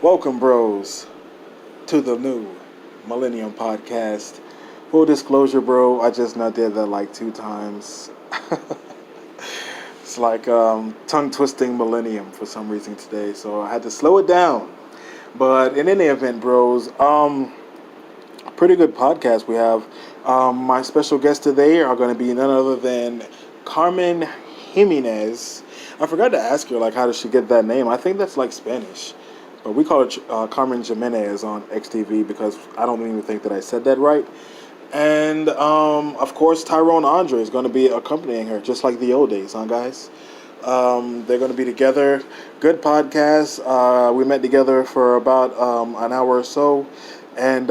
Welcome, bros, to the new Millennium podcast. Full disclosure, bro, I just not did that like 2 times. It's like tongue twisting Millennium for some reason today, so I had to slow it down. But in any event, bros, pretty good podcast we have. My special guests today are going to be none other than Carmen Jiminez. I forgot to ask her, like, how does she get that name? I think that's like Spanish. But we call her Carmen Jimenez on XTV because I don't even think that I said that right. And of course, Tyrone Andre is going to be accompanying her, just like the old days, huh, guys? They're going to be together. Good podcast. We met together for about an hour or so, and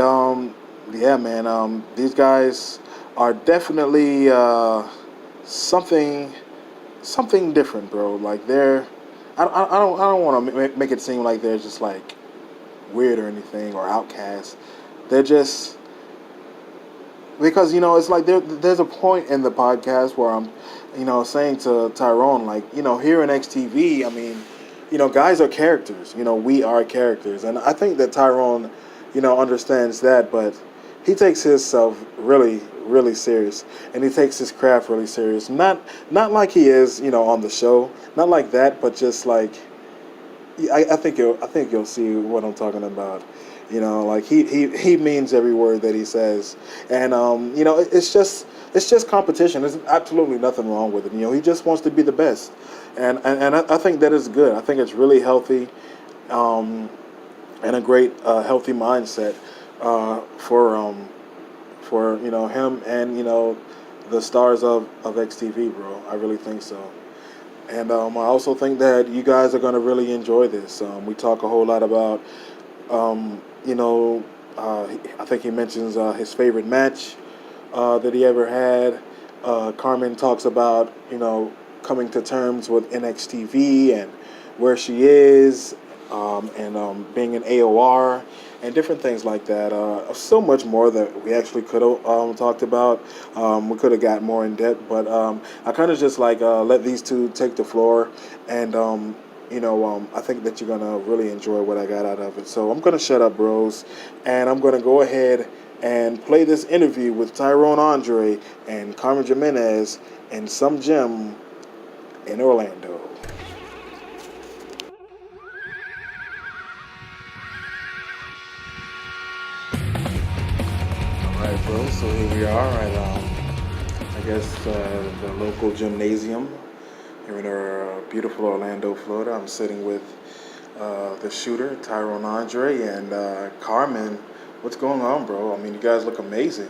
yeah, man, these guys are definitely something something different, bro. Like they're, I don't want to make it seem like they're just like weird or anything or outcasts. They're just because it's like there's a point in the podcast where I'm, saying to Tyrone, like, here in XTV, I mean, guys are characters. We are characters, and I think that Tyrone, understands that, but he takes himself really, really serious, and he takes his craft really serious. Not like he is, on the show, not like that, but just like I think you'll see what I'm talking about. Like he means every word that he says, and it's just competition. There's absolutely nothing wrong with it. He just wants to be the best, and I think that is good. I think it's really healthy, um, and a great healthy mindset for him and the stars of XTV, bro. I really think so. And I also think that you guys are going to really enjoy this. We talk a whole lot about, I think he mentions his favorite match that he ever had. Carmen talks about, coming to terms with NXTV and where she is, and being an AOR and different things like that. So much more that we actually could have talked about. We could have got more in depth, but I kind of just like let these two take the floor, and I think that you're gonna really enjoy what I got out of it. So I'm gonna shut up, bros, and I'm gonna go ahead and play this interview with Tyrone Andre and Carmen Jimenez in some gym in Orlando. All right, bro. So here we are at, I guess, the local gymnasium here in our beautiful Orlando, Florida. I'm sitting with the shooter, Tyrone Andre, and Carmen. What's going on, bro? I mean, you guys look amazing.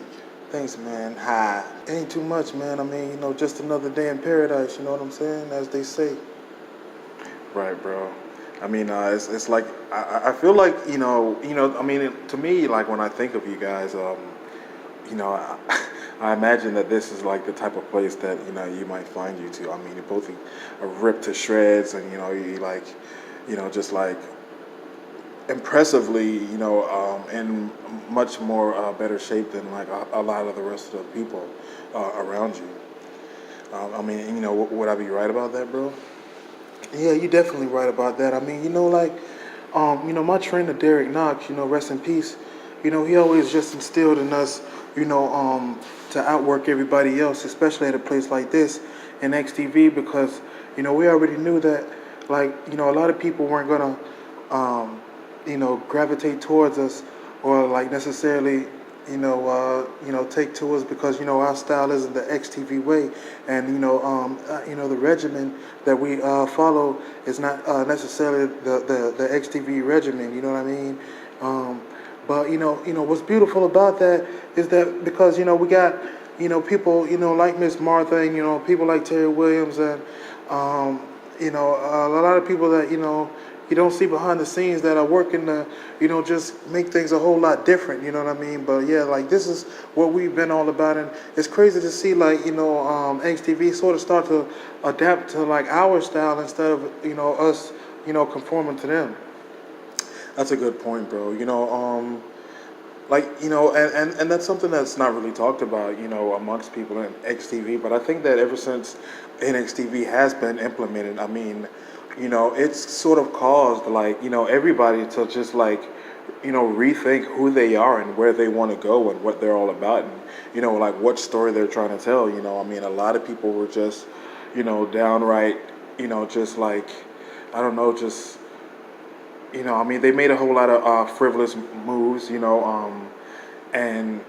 Thanks, man. Hi. Ain't too much, man. I mean, just another day in paradise. You know what I'm saying? As they say. Right, bro. I mean, it's like I feel like I mean, to me, like when I think of you guys, I imagine that this is like the type of place that you might find you to. I mean, you both are ripped to shreds, and you like, just like impressively, in much more better shape than like a lot of the rest of the people around you. I mean, would I be right about that, bro? Yeah, you're definitely right about that. I mean, like, my trainer Derek Knox, rest in peace. He always just instilled in us, to outwork everybody else, especially at a place like this in XTV, because we already knew that, like, a lot of people weren't gonna, gravitate towards us or like necessarily, take to us because our style isn't the XTV way, and the regimen that we follow is not necessarily the XTV regimen. You know what I mean? But what's beautiful about that is that because we got people like Miss Martha and people like Terry Williams and a lot of people that you don't see behind the scenes that are working to just make things a whole lot different. You know what I mean? But yeah, like this is what we've been all about, and it's crazy to see like XTV sort of start to adapt to like our style instead of us conforming to them. That's a good point, bro. like and that's something that's not really talked about, amongst people in XTV. But I think that ever since NXTV has been implemented, I mean, it's sort of caused like everybody to just like rethink who they are and where they want to go and what they're all about, and like what story they're trying to tell. I mean, a lot of people were just downright just like, I don't know, just I mean, they made a whole lot of frivolous moves, and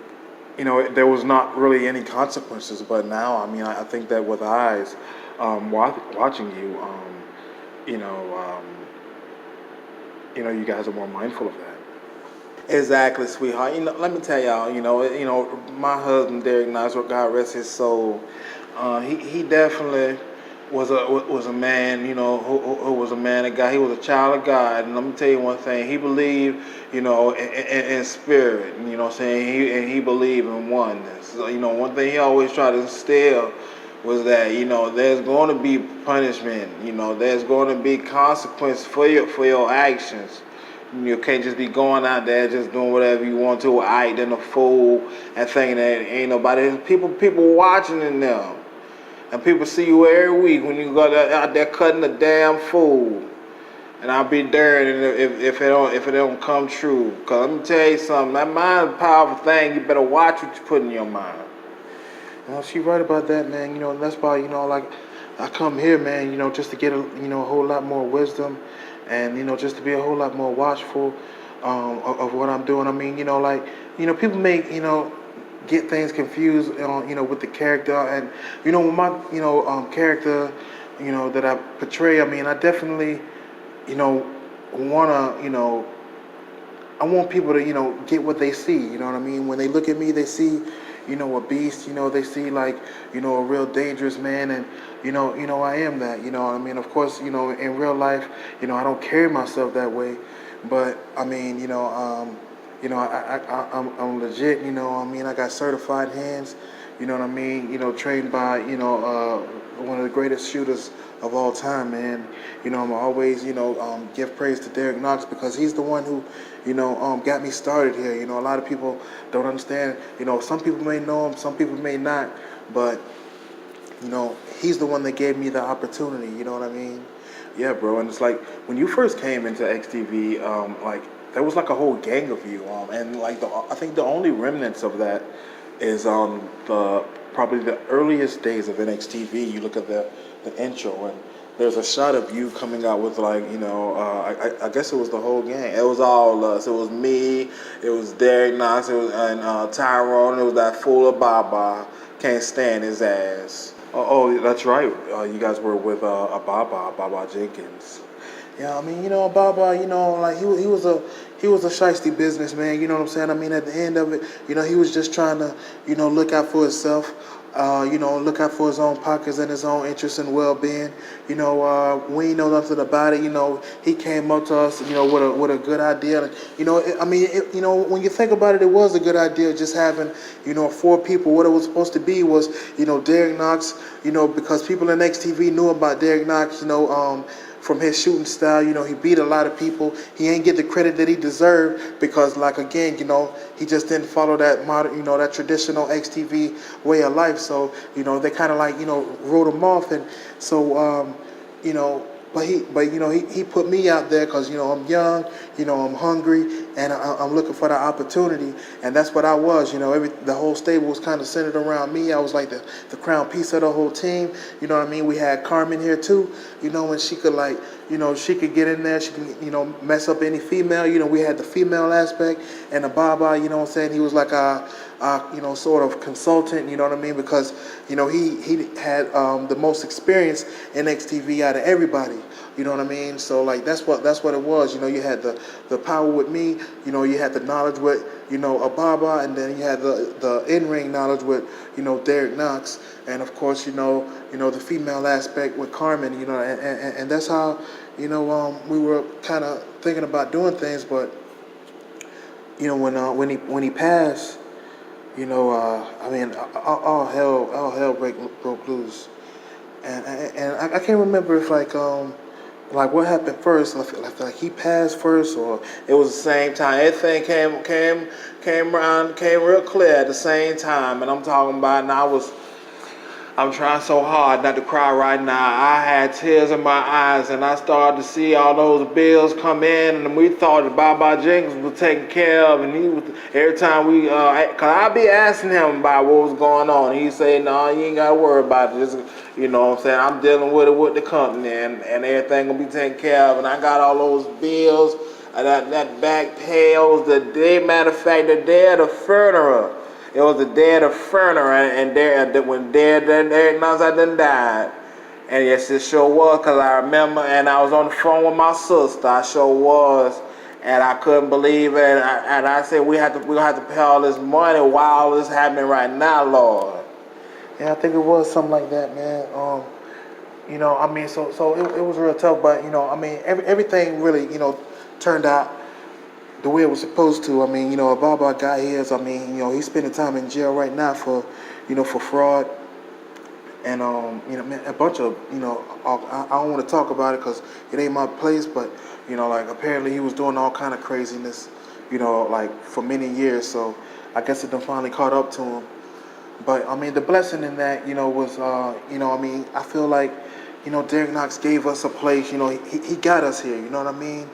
there was not really any consequences. But now, I mean, I think that with eyes watching you, you know, um, you guys are more mindful of that. Exactly, sweetheart. Let me tell y'all. My husband Derek Nice, God rest his soul. He definitely was a man. Who was a man of God. He was a child of God. And let me tell you one thing. He believed, in spirit. You know what I'm saying? He believed in oneness. So, one thing he always tried to instill was that there's going to be punishment. There's going to be consequence for your actions. You can't just be going out there just doing whatever you want to, acting a fool and thinking that ain't nobody. People watching in them, and people see you every week when you go out there cutting a damn fool. And I'll be there if it don't come true. Cause let me tell you something, that mind is a powerful thing. You better watch what you put in your mind. She right about that, man. And that's why like I come here, man. Just to get a whole lot more wisdom, and just to be a whole lot more watchful of what I'm doing. I mean, like people make get things confused, with the character, and with my character, that I portray. I mean, I definitely wanna I want people to, get what they see. You know what I mean? When they look at me, they see, a beast. They see like, a real dangerous man, and I am that. You know what I mean? Of course, in real life, I don't carry myself that way, but I mean, I'm legit. I mean, I got certified hands. You know what I mean? Trained by one of the greatest shooters of all time, man. I'm always give praise to Derek Knox because he's the one who got me started here. A lot of people don't understand. Some people may know him, some people may not, but he's the one that gave me the opportunity. You know what I mean? Yeah, bro. And it's like when you first came into XTV, like there was like a whole gang of you, and like I think the only remnants of that is the probably the earliest days of NXTV. You look at the intro, and there's a shot of you coming out with like I guess it was the whole gang. It was all us. It was me. It was Derek Knox. It was and Tyrone. It was that fool of Baba. Can't stand his ass. Oh, that's right. You guys were with Baba Jenkins. Yeah, I mean, Baba, like he was a shiesty businessman. You know what I'm saying? I mean, at the end of it, he was just trying to, look out for himself. Look out for his own pockets and his own interests and well-being. We ain't know nothing about it. He came up to us, with a good idea. And, I mean, when you think about it, it was a good idea just having, 4 people. What it was supposed to be was, Derek Knox, because people in XTV knew about Derek Knox, from his shooting style. He beat a lot of people. He ain't get the credit that he deserved because, like, again, he just didn't follow that modern, that traditional XTV way of life. So, they kind of like, wrote him off. And so, but he put me out there because, I'm young, I'm hungry, and I'm looking for the opportunity. And that's what I was. The whole stable was kind of centered around me. I was like the crown piece of the whole team. You know what I mean? We had Carmen here too, and she could like, she could get in there. She can, mess up any female. We had the female aspect, and the Baba, what I'm saying? He was like sort of consultant, you know what I mean? Because, he had the most experience in XTV out of everybody, you know what I mean? So like that's what it was. You had the power with me, you had the knowledge with, Ababa, and then you had the in-ring knowledge with, Derek Knox, and of course, the female aspect with Carmen, and that's how, we were kind of thinking about doing things. But when he passed, I mean, all hell broke loose, and I can't remember if like Like what happened first? I feel like he passed first, or it was the same time. Everything came around, came real clear at the same time. And I'm talking about, and I'm trying so hard not to cry right now. I had tears in my eyes, and I started to see all those bills come in, and we thought that Baba Jenkins was taken care of, and he was every time cause I be asking him about what was going on. He say, "No, you ain't gotta worry about it. Just, you know what I'm saying? I'm dealing with it with the company, and everything gonna be taken care of." And I got all those bills, that back pay. It was the day, matter of fact, the day of the funeral. It was the day of the funeral, and when Dad done died. And yes, it sure was, because I remember, and I was on the phone with my sister. I sure was, and I couldn't believe it. And I said, we have to pay all this money while all this happening right now, Lord. Yeah, I think it was something like that, man. You know, I mean, so it was real tough, but you know, I mean, everything really, you know, turned out the way it was supposed to. I mean, you know, Baba got his. I mean, you know, he's spending time in jail right now for, you know, for fraud, and you know, man, a bunch of, you know, I don't want to talk about it because it ain't my place, but you know, like apparently he was doing all kind of craziness, you know, like for many years. So I guess it done finally caught up to him. But I mean, the blessing in that, you know, was, you know, I mean, I feel like, you know, Derek Knox gave us a place. You know, he got us here. You know what I mean?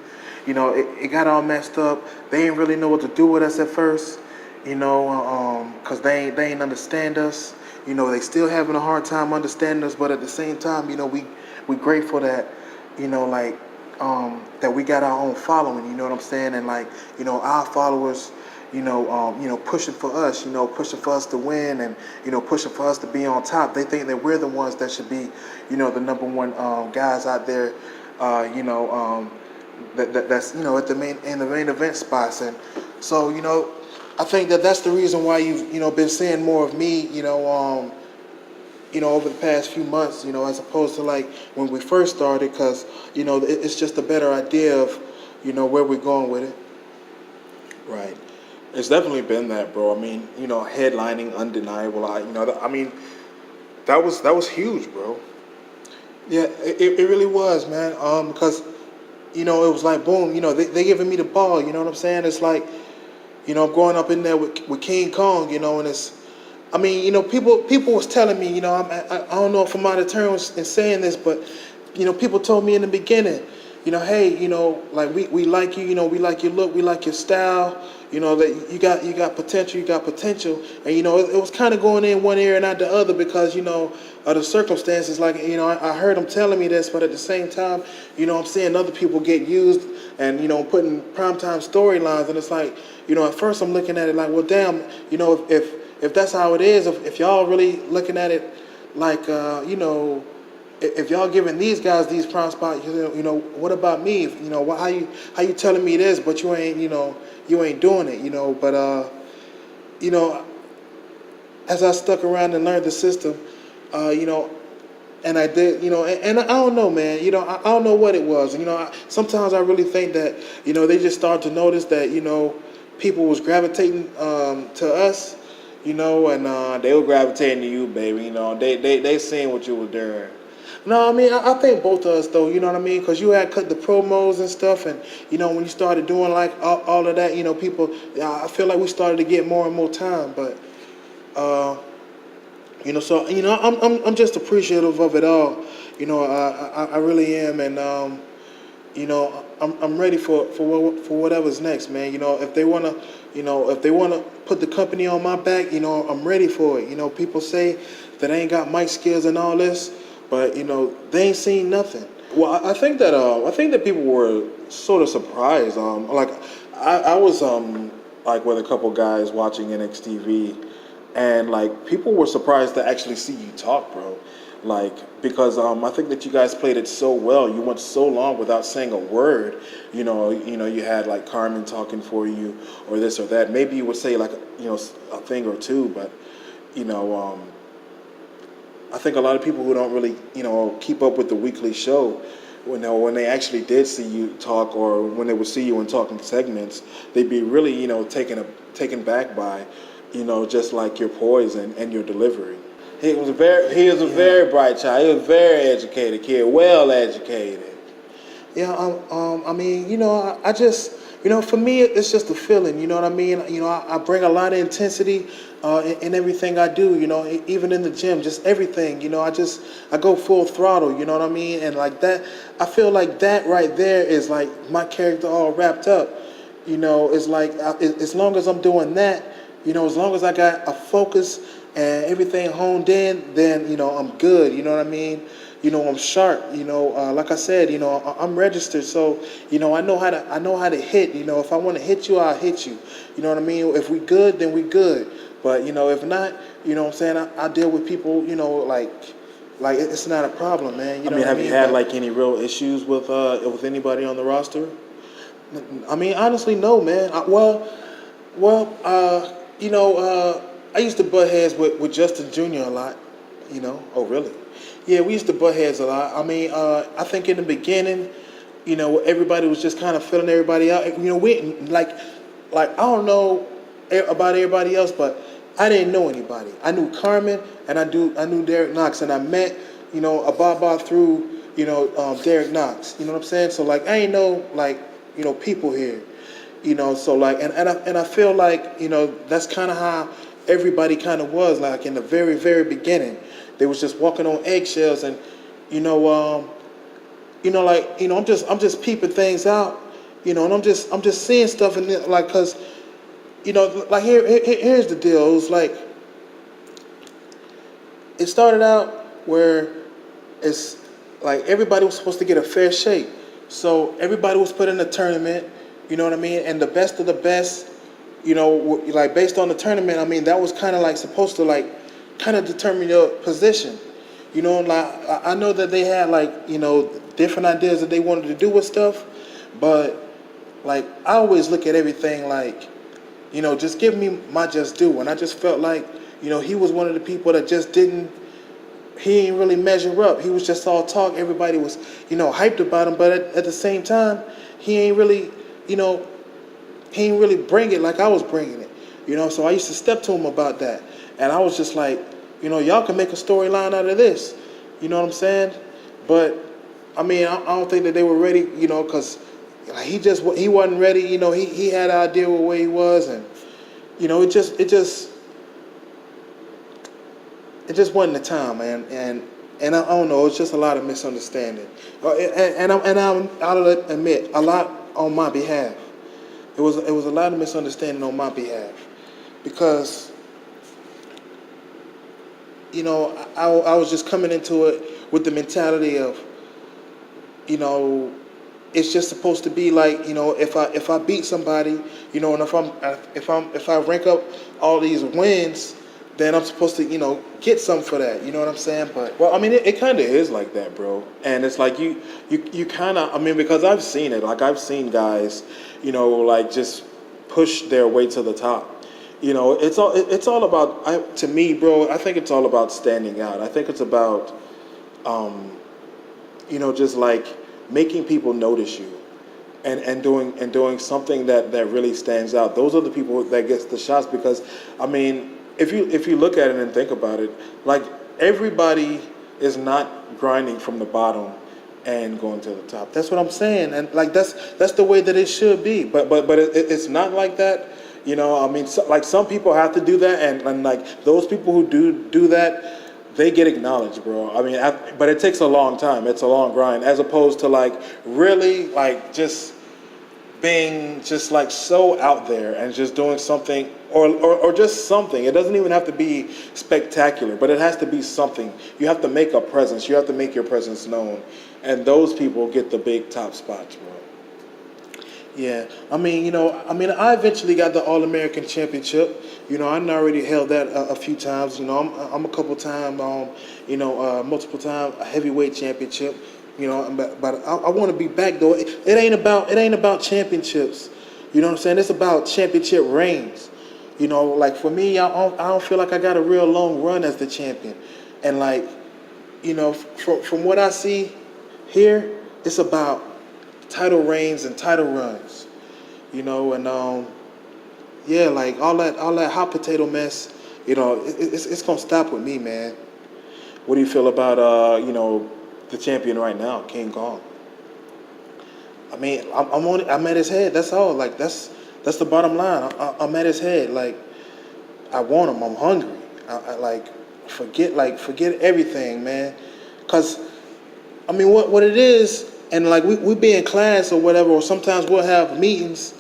You know, it got all messed up. They didn't really know what to do with us at first, you know, because they ain't understand us. You know, they still having a hard time understanding us, but at the same time, you know, we grateful that, you know, like, that we got our own following, you know what I'm saying? And like, you know, our followers, you know, pushing for us, you know, pushing for us to win, and, you know, pushing for us to be on top. They think that we're the ones that should be, you know, the number one guys out there, you know, that's, you know, at the main event spots. And so, you know, I think that's the reason why you've, you know, been seeing more of me, you know, over the past few months, you know, as opposed to like when we first started, because, you know, it's just a better idea of, you know, where we're going with it. Right. It's definitely been that, bro. I mean, you know, headlining Undeniable. You know, I mean, that was huge, bro. Yeah, it really was, man. Because, you know, it was like, boom, you know, they giving me the ball, you know what I'm saying? It's like, you know, I'm growing up in there with King Kong, you know, and it's, I mean, you know, people was telling me, you know, I don't know if I'm out of turn in saying this, but, you know, people told me in the beginning, you know, hey, you know, like we like you, you know, we like your look, we like your style, you know, that you got potential, and you know, it was kind of going in one ear and out the other because, you know, of the circumstances. Like, you know, I heard them telling me this, but at the same time, you know, I'm seeing other people get used and, you know, putting primetime storylines, and it's like, you know, at first I'm looking at it like, well, damn, you know, if that's how it is, if y'all really looking at it like, you know, if y'all giving these guys these prime spots, you know, what about me? You know, how you telling me this, but you ain't, you know, you ain't doing it, you know. But you know, as I stuck around and learned the system, you know, and I did, you know, and I don't know, man, you know, I don't know what it was, you know. Sometimes I really think that, you know, they just start to notice that, you know, people was gravitating to us, you know, and they were gravitating to you, baby. You know, they seen what you were doing. No, I mean, I think both of us, though, you know what I mean? Because you had cut the promos and stuff, and, you know, when you started doing, like, all of that, you know, people, I feel like we started to get more and more time, but, you know, so, you know, I'm just appreciative of it all, you know, I really am, and, you know, I'm ready for whatever's next, man. You know, if they wanna put the company on my back, you know, I'm ready for it. You know, people say that I ain't got mic skills and all this, but, you know, they ain't seen nothing. Well, I think that people were sort of surprised. Like I was like with a couple guys watching NXTV, and like people were surprised to actually see you talk, bro. Like, because I think that you guys played it so well. You went so long without saying a word. You know, you had like Carmen talking for you, or this or that. Maybe you would say like, you know, a thing or two, but, you know, I think a lot of people who don't really, you know, keep up with the weekly show, when they actually did see you talk, or when they would see you in talking segments, they'd be really, you know, taken back by, you know, just like your poise and your delivery. He was a very bright child. He was very educated kid, well educated. Yeah, I mean, I just, for me, it's just a feeling. You know what I mean? I bring a lot of intensity in everything I do. Even in the gym, just everything. I go full throttle. You know what I mean? And like that, I feel like that right there is like my character all wrapped up. It's like as long as I'm doing that, as long as I got a focus and everything honed in, then I'm good. You know what I mean? I'm sharp. Like I said, I'm registered, so I know how to hit. If I want to hit you, I'll hit you. You know what I mean? If we good, then we good. But if not, what I'm saying, I deal with people. Like it's not a problem, man. You I know mean, what I have you mean? had But like any real issues with anybody on the roster? I mean, honestly, no, man. I used to butt heads with Justin Jr. a lot. Oh, really? Yeah, we used to butt heads a lot. I mean, I think in the beginning, everybody was just kind of filling everybody out. We like I don't know about everybody else, but I didn't know anybody. I knew Carmen and I knew Derek Knox, and I met Ababa through Derek Knox. You know what I'm saying? So like I ain't know like people here. So like and I feel like that's kind of how everybody kind of was like in the very very beginning. They was just walking on eggshells, and you know um I'm just peeping things out, and I'm just seeing stuff in it, like, cause like here's the deal. It was like it started out where it's like everybody was supposed to get a fair shake. So everybody was put in a tournament, you know what I mean? And the best of the best, like based on the tournament, I mean, that was kind of like supposed to like kind of determine your position. Like I know that they had like, different ideas that they wanted to do with stuff, but like I always look at everything like, just give me my just due. And I just felt like, he was one of the people that just didn't he ain't really measure up. He was just all talk. Everybody was, hyped about him, but at the same time, he ain't really, you know, he ain't really bring it like I was bringing it. So I used to step to him about that, and I was just like, y'all can make a storyline out of this. You know what I'm saying? But I mean, I don't think that they were ready. Because he wasn't ready. He had an idea of where he was, and it just wasn't the time, man. And I don't know. It's just a lot of misunderstanding, I'll admit a lot on my behalf. It was a lot of misunderstanding on my behalf because I was just coming into it with the mentality of it's just supposed to be like if I beat somebody, and if I rank up all these wins, then I'm supposed to get something for that. You know what I'm saying? But Well, I mean, it kind of is like that, bro. And it's like you kind of, I mean, because I've seen it. Like I've seen guys, like just push their way to the top. It's all about. To me, bro. I think it's all about standing out. I think it's about, just like making people notice you, and doing something that really stands out. Those are the people that gets the shots because, I mean, if you look at it and think about it, like everybody is not grinding from the bottom and going to the top. That's what I'm saying, and like that's the way that it should be. But it's not like that. I mean, like some people have to do that, and like those people who do that, they get acknowledged, bro. I mean, but it takes a long time. It's a long grind, as opposed to like really like just being just like so out there and just doing something or just something. It doesn't even have to be spectacular, but it has to be something. You have to make a presence. You have to make your presence known, and those people get the big top spots, bro. yeah, I eventually got the All-American championship. I already held that a few times. I'm a couple time, multiple time heavyweight championship. But I want to be back though. It ain't about championships. You know what I'm saying? It's about championship reigns. Like for me, I don't feel like I got a real long run as the champion, and like, from what I see here, it's about title reigns and title runs. And yeah, like all that hot potato mess. It's gonna stop with me, man. What do you feel about the champion right now, King Kong? I mean, I'm at his head. That's all. Like that's the bottom line. I'm at his head. Like I want him. I'm hungry. I like forget everything, man. Cause I mean, what it is, and like we be in class or whatever, or sometimes we'll have meetings,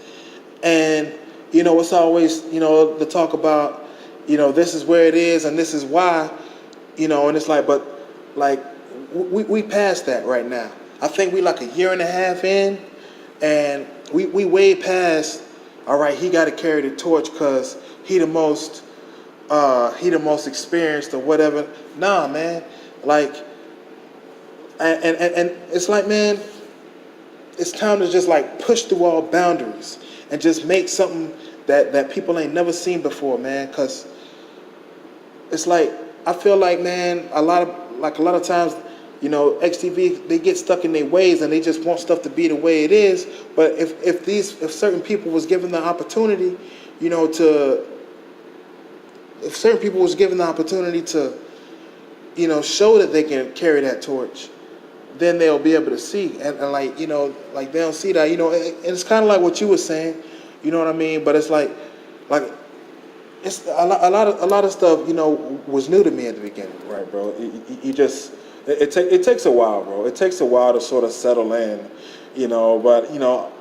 and it's always the talk about this is where it is and this is why, and it's like, but like we passed that right now. I think we like a year and a half in, and we way past. All right, he got to carry the torch because he the most experienced or whatever. Nah, man, like, and it's like, man, it's time to just like push through all boundaries and just make something that people ain't never seen before, man. Cause it's like I feel like, man, a lot of times, XTV, they get stuck in their ways and they just want stuff to be the way it is. But if certain people was given the opportunity, if certain people was given the opportunity to, show that they can carry that torch, then they'll be able to see. And like, like they don't see that, and it's kind of like what you were saying, you know what I mean? But it's like it's a lot of stuff, was new to me at the beginning. Right, bro. It takes a while, bro. It takes a while to sort of settle in, But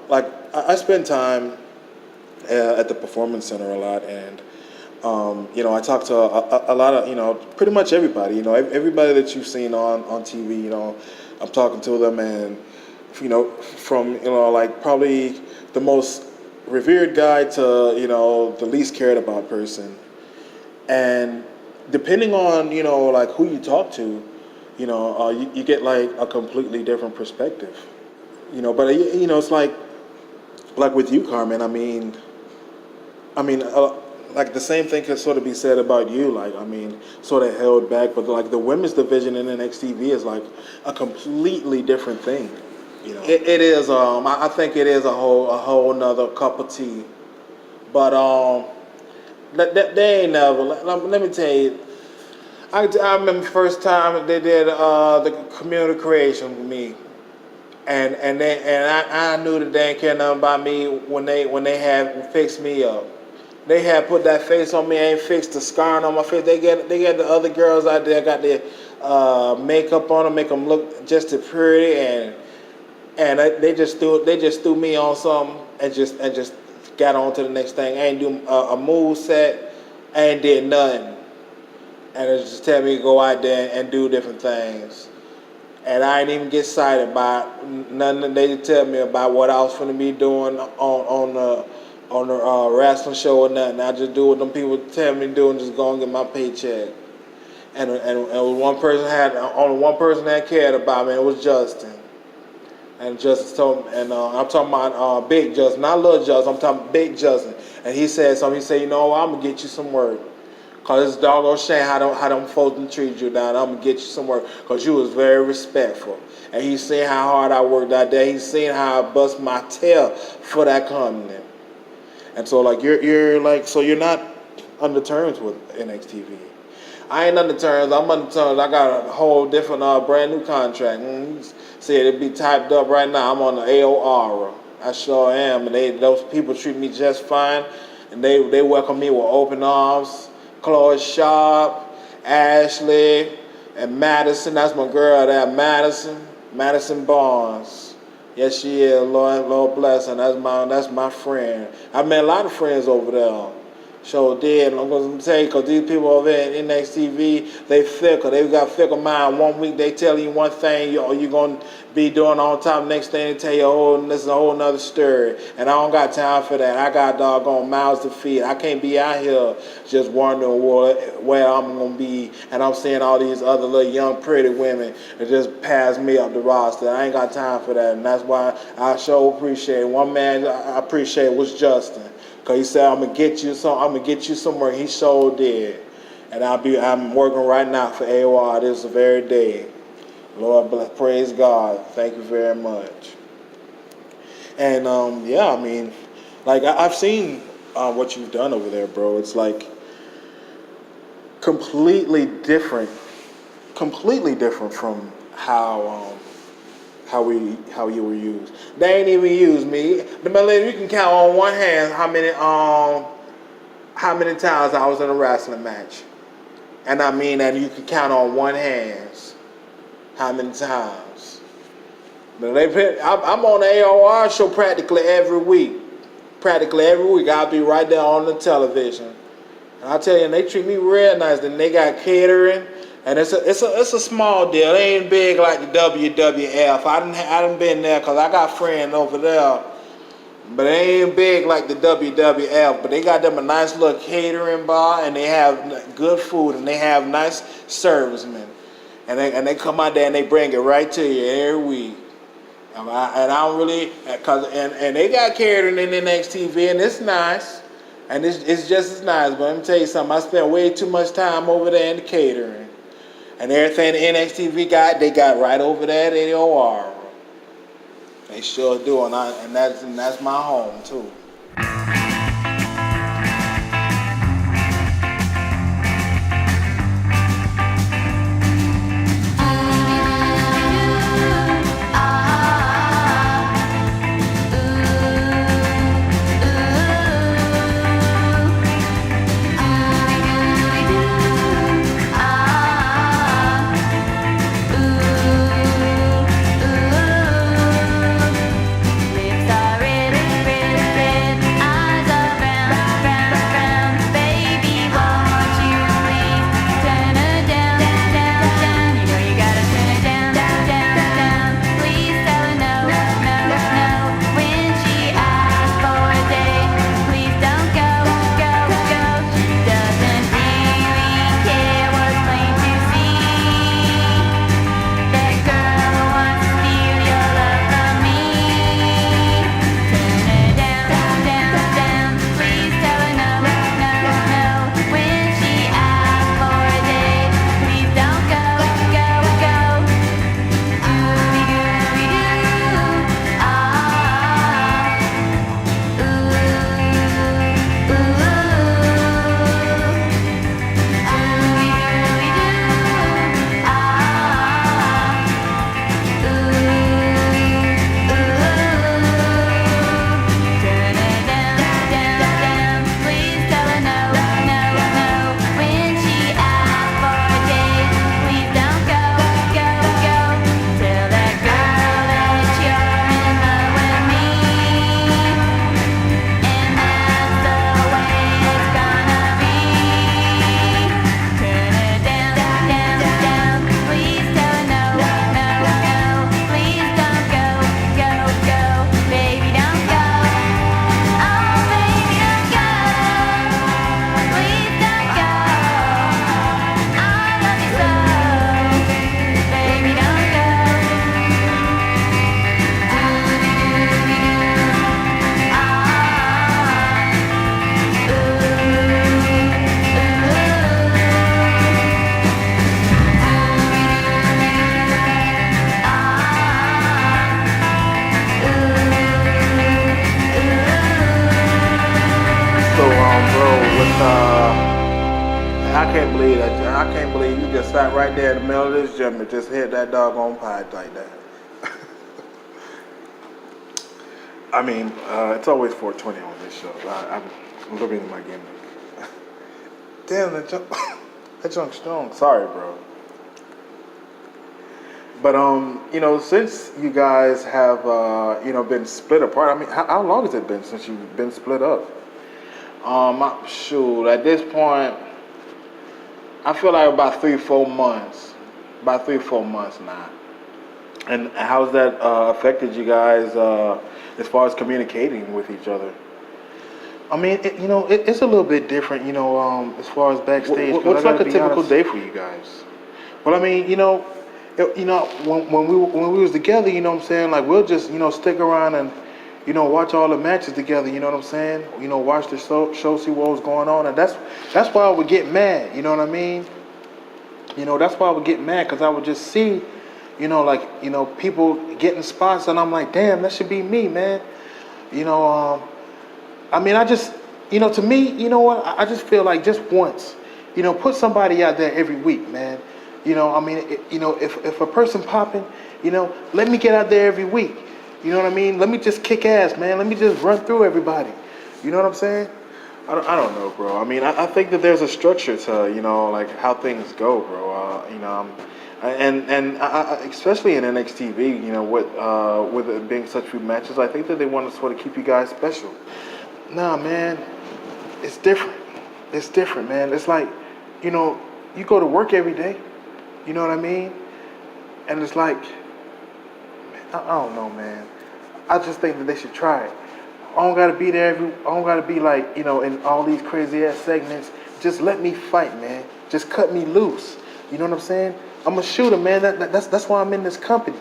like I spend time at the performance center a lot, and I talk to a lot of pretty much everybody. Everybody that you've seen on TV. I'm talking to them, and from like probably the most revered guy to the least cared about person, and depending on like who you talk to, you get like a completely different perspective. But it's like with you, Carmen. Like the same thing could sort of be said about you. Like, sort of held back, but like the women's division in NXT is like a completely different thing. It is. I think it is a whole nother cup of tea. But they ain't never. Let me tell you. I remember the first time they did the community creation with me, and I knew that they didn't care nothing about me when they had fixed me up. They had put that face on me, ain't fixed the scarring on my face. They get the other girls out there, got their makeup on them, make them look just as pretty, and they just threw me on something and just got on to the next thing. I ain't do a move set, I ain't did nothing, and it just tell me to go out there and do different things. And I didn't even get excited by nothing that they tell me about what I was finna be doing on the wrestling show or nothing. I just do what them people tell me to do and just go and get my paycheck. And only one person that cared about me, and it was Justin. And Justin told me, and I'm talking about Big Justin, not little Justin, I'm talking about Big Justin. And he said something, he said, I'm gonna get you some work. Cause it's doggone shame how them folks done treated you down. I'm gonna get you some work. Cause you was very respectful. And he's seen how hard I worked that day. He's seen how I bust my tail for that company. And so like you're like, so you're not under terms with NXTV. I ain't under terms. I'm under terms. I got a whole different brand new contract. Said it be typed up right now. I'm on the AOR. I sure am. And those people treat me just fine. And they welcome me with open arms. Chloe Sharp, Ashley, and Madison. That's my girl there, Madison Barnes. Yes, she is. Lord bless her. That's my friend. I met a lot of friends over there. Sure did. I'm going to tell you, because these people over there in NXTV, they fickle. They got fickle mind. 1 week they tell you one thing, you're going to be doing on top. Next thing they tell you, this is a whole nother story. And I don't got time for that. I got doggone mouths to feed. I can't be out here just wondering where I'm going to be. And I'm seeing all these other little young pretty women that just pass me up the roster. I ain't got time for that. And that's why I sure appreciate it. One man I appreciate was Justin. Cause he said, I'm gonna get you somewhere. He sure did. And I'm working right now for AOR this very day. Lord bless, praise God. Thank you very much. And like I've seen what you've done over there, bro. It's like completely different from how how you were used. They ain't even used me. The Millennium, you can count on one hand how many times I was in a wrestling match. And I mean that you can count on one hand how many times. But I'm on the AOR show practically every week. Practically every week I'll be right there on the television. And I tell you, they treat me real nice. Then they got catering. And it's a small deal. It ain't big like the WWF. I done been there because I got friends over there. But it ain't big like the WWF. But they got them a nice little catering bar, and they have good food, and they have nice servicemen. And they come out there and they bring it right to you every week. And I don't really, and they got catering in the next TV, and it's nice. And it's just as nice. But let me tell you something. I spent way too much time over there in the catering. And everything the NXTV got, they got right over there at AOR. They sure do, and that's my home too. I can't believe you just sat right there in the middle of this gym and just hit that doggone pipe like that. I mean, it's always 420 on this show. I'm living in my gimmick. Damn, that junk's strong. Sorry, bro. But since you guys have been split apart, I mean, how long has it been since you've been split up? Shoot, at this point, I feel like about 3-4 months. About 3-4 months now. And how's that affected you guys as far as communicating with each other? I mean, it's a little bit different, as far as backstage. What's like a typical day for you guys? Well, I mean, when we was together, you know what I'm saying? Like, we'll just, stick around and, watch all the matches together, you know what I'm saying? Watch the show, see what was going on. And that's why I would get mad, you know what I mean? That's why I would get mad, because I would just see, people getting spots, and I'm like, damn, that should be me, man. I mean, I just, to me, I just feel like just once, put somebody out there every week, man. I mean, if a person popping, let me get out there every week. You know what I mean? Let me just kick ass, man. Let me just run through everybody. You know what I'm saying? I don't know, bro. I mean, I think that there's a structure to, like how things go, bro. Especially in NXTV, with it being such few matches, I think that they want to sort of keep you guys special. Nah, man, it's different. It's different, man. It's like, you go to work every day. You know what I mean? And it's like, I don't know, man. I just think that they should try it. I don't gotta be there I don't gotta be like, in all these crazy ass segments. Just let me fight, man. Just cut me loose. You know what I'm saying? I'm a shooter, man. That's why I'm in this company.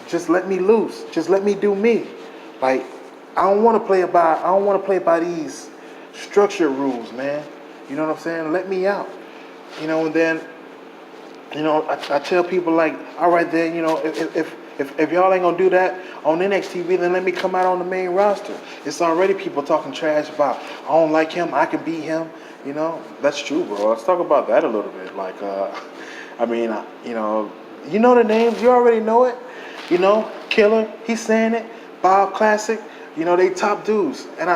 Just let me loose. Just let me do me. Like, I don't want to play by these structured rules, man. You know what I'm saying? Let me out. And then, I tell people like, all right then, if y'all ain't gonna do that on NXTV, then let me come out on the main roster. It's already people talking trash about, I don't like him, I can beat him. That's true, bro. Let's talk about that a little bit. Like, I mean, you know the names, you already know it. Killer, he's saying it. Bob Classic, they top dudes. And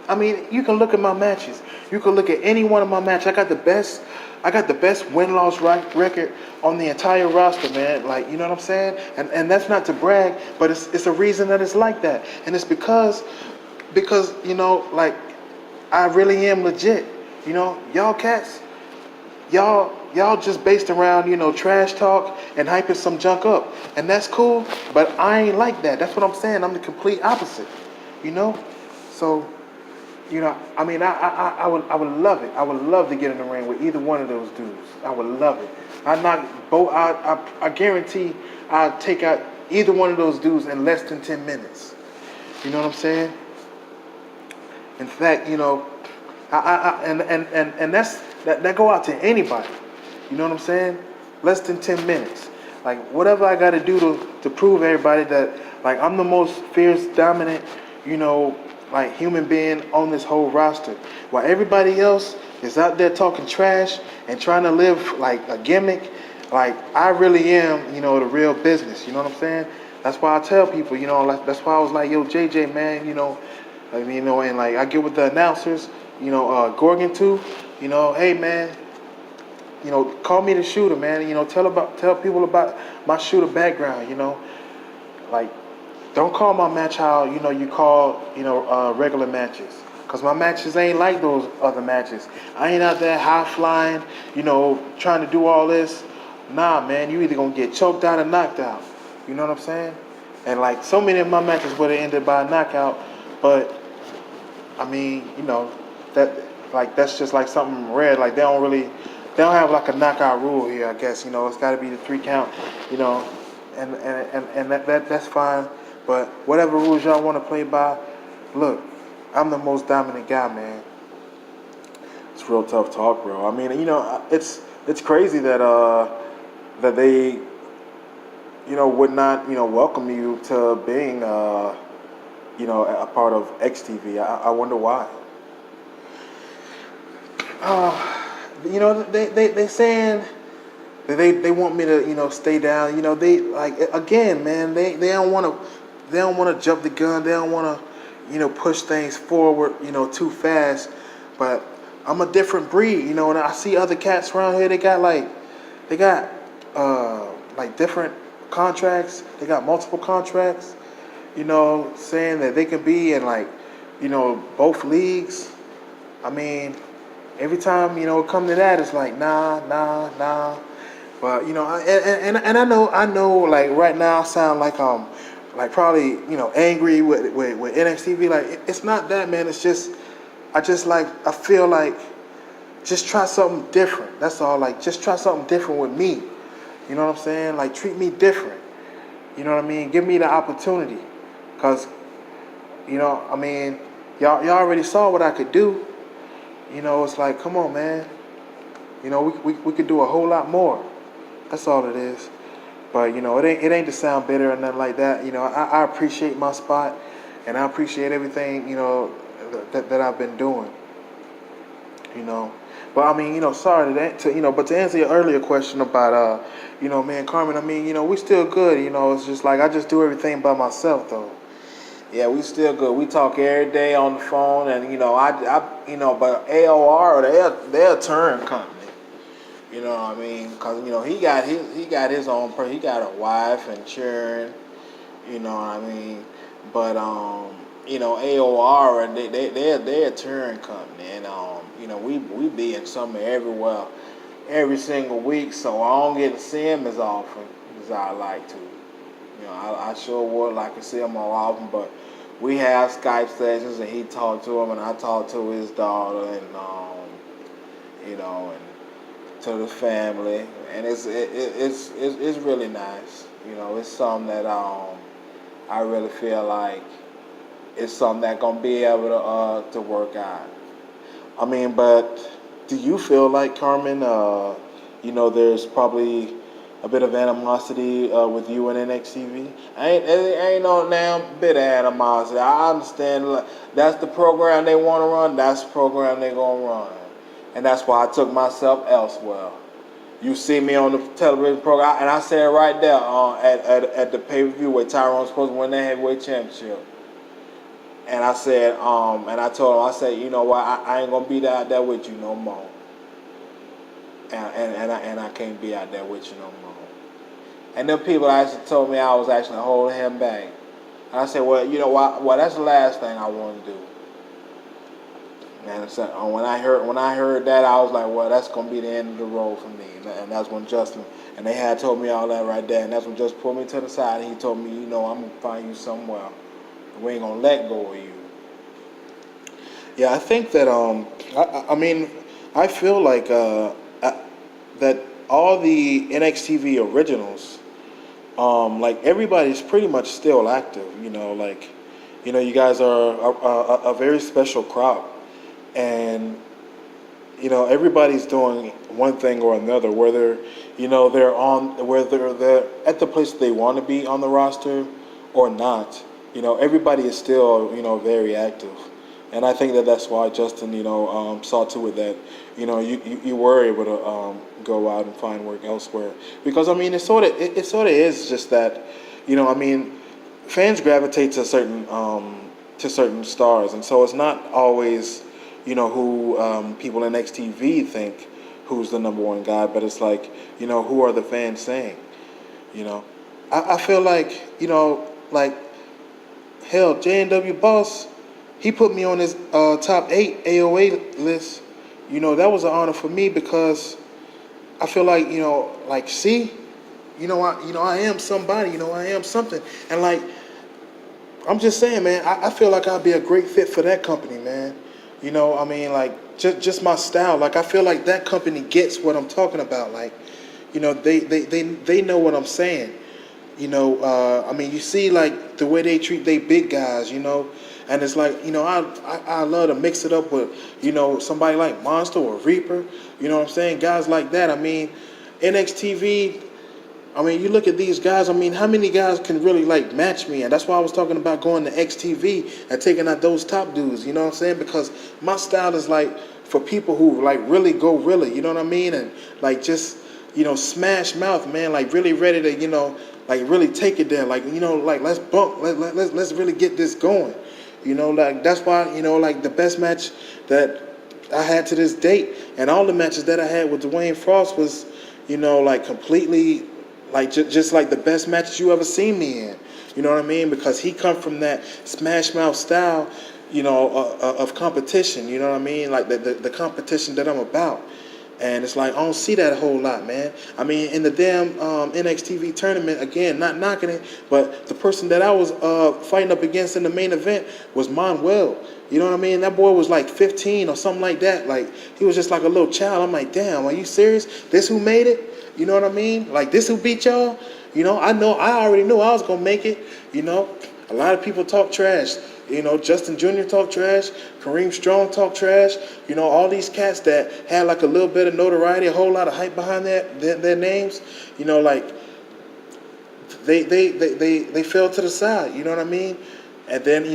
I mean, you can look at my matches. You can look at any one of my matches. I got the best win-loss record on the entire roster, man. Like, you know what I'm saying? And that's not to brag, but it's a reason that it's like that. And it's because like, I really am legit. Y'all cats, y'all just based around, trash talk and hyping some junk up. And that's cool, but I ain't like that. That's what I'm saying. I'm the complete opposite. So, I mean, I would love it. I would love to get in the ring with either one of those dudes. I would love it. I guarantee I'll take out either one of those dudes in less than 10 minutes. You know what I'm saying? In fact, that go out to anybody. You know what I'm saying? Less than 10 minutes. Like, whatever I got to do to prove everybody that, like, I'm the most fierce, dominant, like, human being on this whole roster. While everybody else is out there talking trash and trying to live like a gimmick, like, I really am, the real business. You know what I'm saying? That's why I tell people, that's why I was like, yo, JJ, man, and like, I get with the announcers, Gorgon too, hey, man, call me the shooter, man. Tell people about my shooter background. Like, don't call my match how you call regular matches, cause my matches ain't like those other matches. I ain't out there high flying, trying to do all this. Nah, man, you either gonna get choked out or knocked out. You know what I'm saying? And like, so many of my matches would have ended by a knockout, but I mean, that's just like something rare. Like, they don't have like a knockout rule here, I guess. It's got to be the 3 count, and that's fine. But whatever rules y'all want to play by, look, I'm the most dominant guy, man. It's real tough talk, bro. I mean, it's crazy that they, would not, welcome you to being, a part of XTV. I wonder why. They saying that they want me to, stay down. They, like, again, man, they don't want to jump the gun. They don't want to, push things forward, too fast. But I'm a different breed, and I see other cats around here. They got like different contracts. They got multiple contracts, saying that they could be in, like, both leagues. I mean, every time, it come to that, it's like, nah. But, and I know, like, right now I sound like like, probably, angry with NXTV. Like, it's not that, man. It's just, I feel like, just try something different. That's all. Like, just try something different with me. You know what I'm saying? Like, treat me different. You know what I mean? Give me the opportunity. Because, I mean, y'all already saw what I could do. It's like, come on, man. We could do a whole lot more. That's all it is. But, it ain't to sound bitter or nothing like that. I appreciate my spot, and I appreciate everything, that I've been doing. But I mean, sorry but to answer your earlier question about, me and Carmen, I mean, we still good. It's just like I just do everything by myself though. Yeah, we still good. We talk every day on the phone, and but AOR, they're a touring company. You know what I mean? Because he got his own he got a wife and children. You know what I mean? But AOR, they're a touring company, and we be in summer everywhere, every single week. So I don't get to see him as often as I like to. I sure would like to see him more often, but we have Skype sessions, and he talked to him, and I talked to his daughter, and and to the family, and it's really nice. It's something that I really feel like it's something that gonna be able to work out. I mean, but do you feel like Carmen? There's probably a bit of animosity with you and NXTV. Ain't no damn bit of animosity. I understand. That's the program they want to run. That's the program they gonna run, and that's why I took myself elsewhere. You see me on the television program, and I said right there at the pay-per-view where Tyrone's supposed to win the heavyweight championship. And I said, and I told him, I said, you know what, I ain't gonna be out there with you no more. And I can't be out there with you no more. And them people actually told me I was actually holding him back. And I said, well, you know what, well, that's the last thing I want to do. And so when I heard that, I was like, well, that's gonna be the end of the road for me. And that's when Justin, and they had told me all that right there, and that's when Justin pulled me to the side, and he told me, I'm gonna find you somewhere. We ain't gonna let go of you. Yeah, I think that I mean, I feel like that all the NXTV originals, like everybody's pretty much still active. You guys are a very special crop, and everybody's doing one thing or another. Whether they're at the place they want to be on the roster or not. Everybody is still very active, and I think that that's why Justin saw to it that you were able to go out and find work elsewhere, because I mean it sort of is just that fans gravitate to certain stars, and so it's not always who people in XTV think who's the number one guy, but it's like who are the fans saying. I feel like like. Hell, J&W Boss, he put me on his top 8 AOA list. That was an honor for me, because I feel like, see, I am somebody, I am something. And like, I'm just saying, man, I feel like I'd be a great fit for that company, man. Like, just my style. Like, I feel like that company gets what I'm talking about. Like, they know what I'm saying. You see, like, the way they treat they big guys, and it's like, I love to mix it up with, somebody like Monster or Reaper, you know what I'm saying? Guys like that. I mean, NXTV, you look at these guys, how many guys can really, like, match me? And that's why I was talking about going to XTV and taking out those top dudes, you know what I'm saying? Because my style is, like, for people who, like, really go really, you know what I mean? And, like, just, smash mouth, man, like, really ready to, like, really take it there, like, like, let's bump, let's really get this going, like, that's why, like, the best match that I had to this date, and all the matches that I had with Dwayne Frost was, like, completely, like, just like the best matches you ever seen me in, you know what I mean, because he come from that smash mouth style, of competition, you know what I mean, like, the competition that I'm about. And it's like, I don't see that a whole lot, man. In the damn NXTV tournament, again, not knocking it, but the person that I was fighting up against in the main event was Manuel. You know what I mean? That boy was like 15 or something like that. Like, he was just like a little child. I'm like, damn, are you serious? This who made it? You know what I mean? Like, this who beat y'all? I already knew I was going to make it. A lot of people talk trash. Justin Jr. talk trash, Kareem Strong talk trash. All these cats that had like a little bit of notoriety, a whole lot of hype behind their names. Like they fell to the side. You know what I mean? And then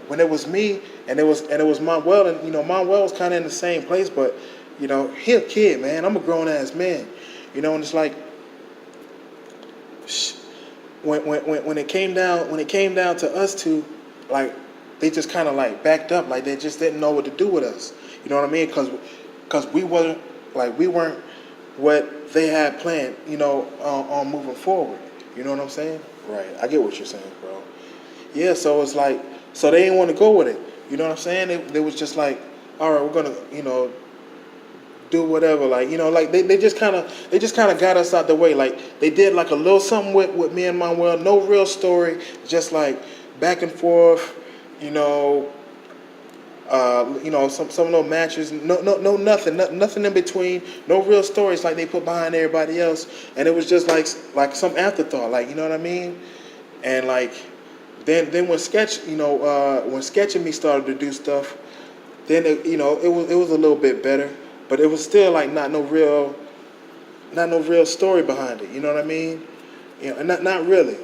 when it was me and it was Manuel, and Manuel was kind of in the same place, but You know, he a kid, man. I'm a grown ass man. You know, and it's like when it came down to us two, like they just kind of like backed up, like they just didn't know what to do with us. You know what I mean? Because we weren't what they had planned. You know, on moving forward. You know what I'm saying? Right. I get what you're saying, bro. Yeah. So it's like, so they didn't want to go with it. You know what I'm saying? They was just like, all right, we're gonna, you know, do whatever, like, you know, like they just kind of got us out the way. Like they did like a little something with me and Manuel, no real story, just like back and forth, you know, some little matches, no nothing in between, no real stories like they put behind everybody else, and it was just like some afterthought, like, you know what I mean, and like then when when Sketch and me started to do stuff, then it was a little bit better. But it was still like not no real story behind it. You know what I mean? You know, and not really.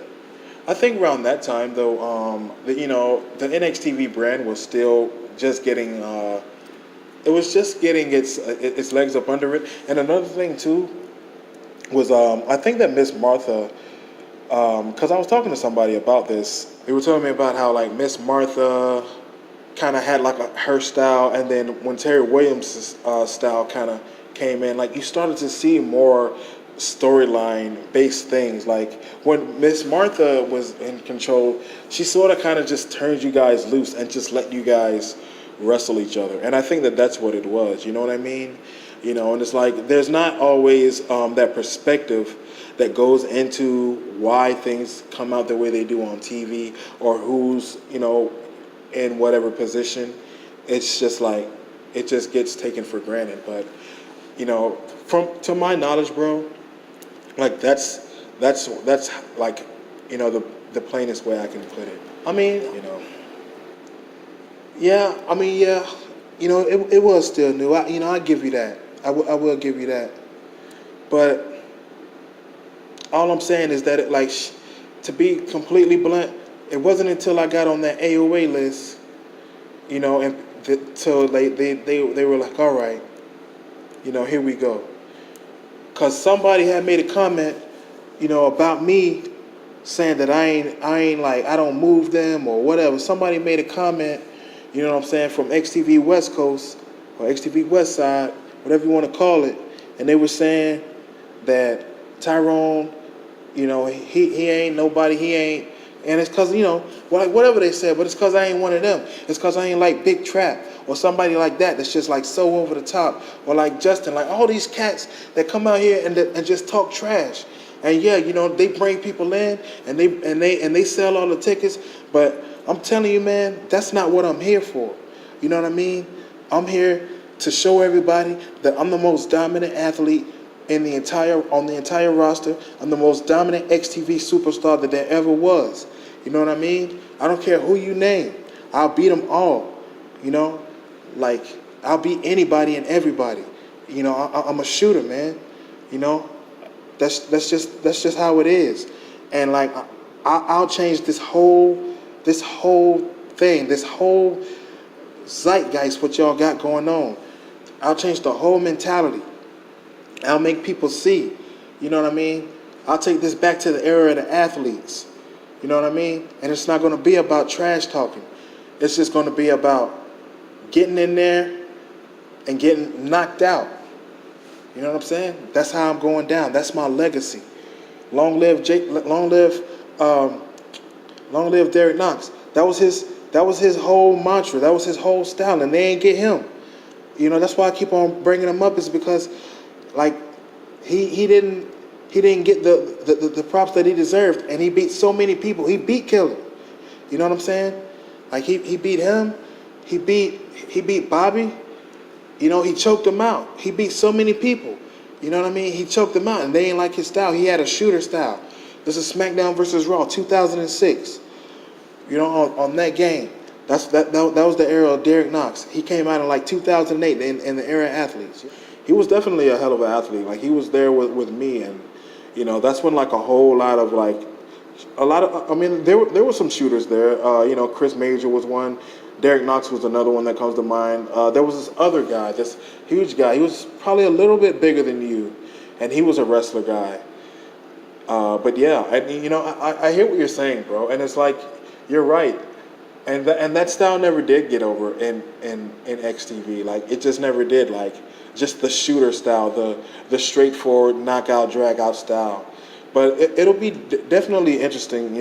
I think around that time though, the NXTV brand was still just getting it was just getting its legs up under it. And another thing too was I think that Miss Martha, because I was talking to somebody about this. They were telling me about how like Miss Martha kind of had like her style, and then when Terry Williams' style kind of came in, like you started to see more storyline based things. Like when Miss Martha was in control, she sort of kind of just turned you guys loose and just let you guys wrestle each other. And I think that that's what it was. You know what I mean? You know, and it's like there's not always that perspective that goes into why things come out the way they do on TV, or who's, in whatever position. It's just like it just gets taken for granted. But to my knowledge, bro, like that's like the plainest way I can put it. I mean, yeah, it was still new. I give you that. I will give you that. But all I'm saying is that to be completely blunt, it wasn't until I got on that AOA list, and so they were like, all right, here we go. Cause somebody had made a comment, about me, saying that I don't move them or whatever. Somebody made a comment, you know what I'm saying, from XTV West Coast or XTV West Side, whatever you want to call it, and they were saying that Tyrone, he ain't nobody, he ain't. And it's because, whatever they said, but it's because I ain't one of them. It's because I ain't like Big Trap or somebody like that that's just like so over the top. Or like Justin, like all these cats that come out here and just talk trash. And yeah, they bring people in and they sell all the tickets. But I'm telling you, man, that's not what I'm here for. You know what I mean? I'm here to show everybody that I'm the most dominant athlete on the entire roster. I'm the most dominant XTV superstar that there ever was. You know what I mean? I don't care who you name. I'll beat them all. Like I'll beat anybody and everybody. I'm a shooter, man. That's just how it is. And like I'll change this whole thing, this whole zeitgeist what y'all got going on. I'll change the whole mentality. I'll make people see, you know what I mean? I'll take this back to the era of the athletes, you know what I mean? And it's not going to be about trash talking. It's just going to be about getting in there and getting knocked out. You know what I'm saying? That's how I'm going down. That's my legacy. Long live Derek Knox. That was his whole mantra. That was his whole style, and they ain't get him. That's why I keep on bringing him up, is because like he didn't get the props that he deserved, and he beat so many people. He beat Killer. You know what I'm saying? Like he beat him. He beat Bobby. He choked him out. He beat so many people. You know what I mean? He choked them out, and they ain't like his style. He had a shooter style. This is SmackDown versus Raw, 2006. On that game. That was the era of Derek Knox. He came out in like 2008 in the era of athletes. He was definitely a hell of an athlete. Like he was there with me, and that's when like a lot of there were some shooters there. Chris Major was one. Derek Knox was another one that comes to mind. There was this other guy, this huge guy. He was probably a little bit bigger than you, and he was a wrestler guy. But yeah, I hear what you're saying, bro, and it's like you're right, and that style never did get over in XTV. Like it just never did. Like just the shooter style, the straightforward knockout drag out style. But it'll be definitely interesting,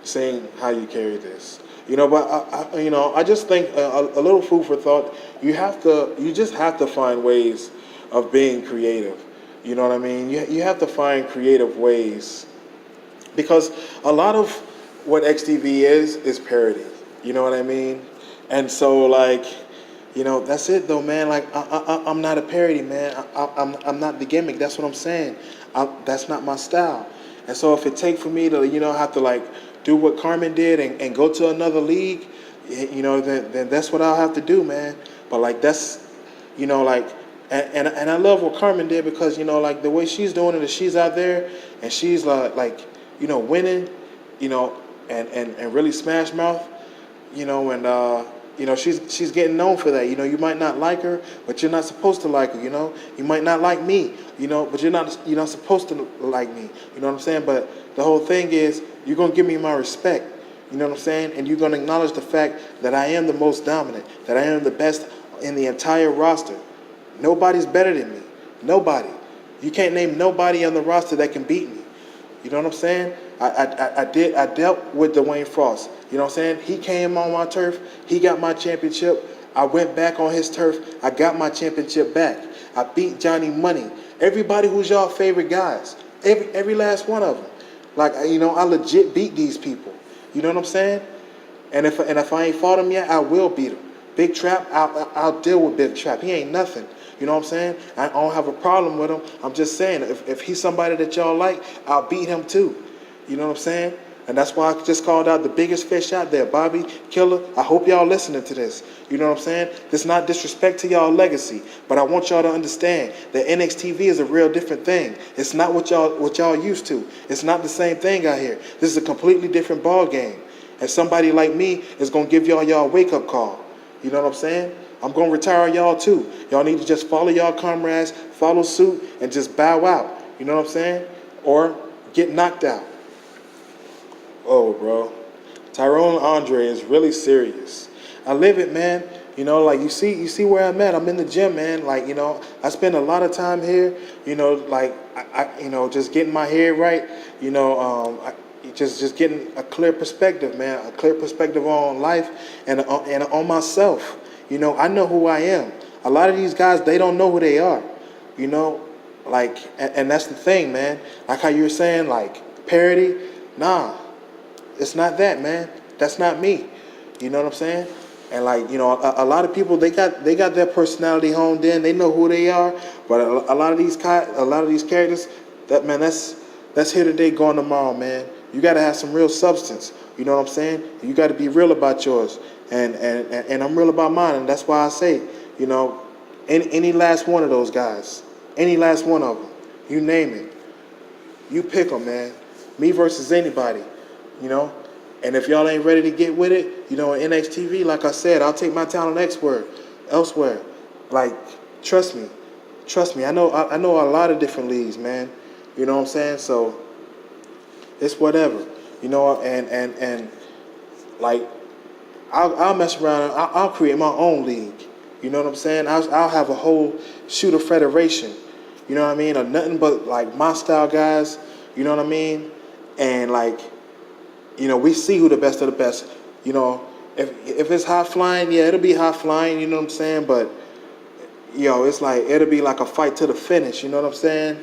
seeing how you carry this. But I just think a little food for thought. You just have to find ways of being creative. You know what I mean? You have to find creative ways because a lot of what XTV is parody. You know what I mean? And so like, that's it though, man. Like I'm not a parody, man. I'm not the gimmick. That's what I'm saying. That's not my style. And so if it take for me to have to like do what Carmen did and go to another league, then that's what I'll have to do, man. But like that's like. And I love what Carmen did because like the way she's doing it is she's out there and she's winning, and really smash mouth, and she's getting known for that. You might not like her, but you're not supposed to like her. You might not like me, but you're not supposed to like me. You know what I'm saying? But the whole thing is you're gonna give me my respect. You know what I'm saying? And you're gonna acknowledge the fact that I am the most dominant, that I am the best in the entire roster. Nobody's better than me. Nobody. You can't name nobody on the roster that can beat me. You know what I'm saying? I dealt with Dwayne Frost. You know what I'm saying? He came on my turf. He got my championship. I went back on his turf. I got my championship back. I beat Johnny Money. Everybody who's y'all favorite guys. Every last one of them. Like, I legit beat these people. You know what I'm saying? And if I ain't fought him yet, I will beat him. Big Trap, I'll deal with Big Trap. He ain't nothing. You know what I'm saying? I don't have a problem with him. I'm just saying, if he's somebody that y'all like, I'll beat him too. You know what I'm saying? And that's why I just called out the biggest fish out there, Bobby Killer. I hope y'all listening to this. You know what I'm saying? This is not disrespect to y'all legacy, but I want y'all to understand that NXTV is a real different thing. It's not what y'all used to. It's not the same thing out here. This is a completely different ball game. And somebody like me is gonna give y'all wake up call. You know what I'm saying? I'm going to retire y'all too. Y'all need to just follow y'all comrades, follow suit, and just bow out. You know what I'm saying? Or get knocked out. Oh, bro. Tyrone Andre is really serious. I live it, man. Like you see where I'm at. I'm in the gym, man. Like, I spend a lot of time here, like, I just getting my head right, just getting a clear perspective, man, a clear perspective on life and on myself. I know who I am. A lot of these guys, they don't know who they are, like, and that's the thing, man. Like how you were saying, like, parody, nah, it's not that, man. That's not me. You know what I'm saying? And like, a lot of people, they got their personality honed in. They know who they are. But a lot of these characters, that's here today, gone tomorrow, man. You got to have some real substance. You know what I'm saying? You got to be real about yours. And I'm real about mine. And that's why I say, any last one of those guys, any last one of them, you name it, you pick them, man. Me versus anybody, And if y'all ain't ready to get with it, in NXTV, like I said, I'll take my talent elsewhere. Like, trust me. I know a lot of different leagues, man. You know what I'm saying? So it's whatever, and like I'll mess around. I'll create my own league. You know what I'm saying? I'll have a whole shooter federation. You know what I mean? Or nothing but like my style guys. You know what I mean? And like, we see who the best of the best. If it's high flying, yeah, it'll be high flying. You know what I'm saying? But it's like it'll be like a fight to the finish. You know what I'm saying?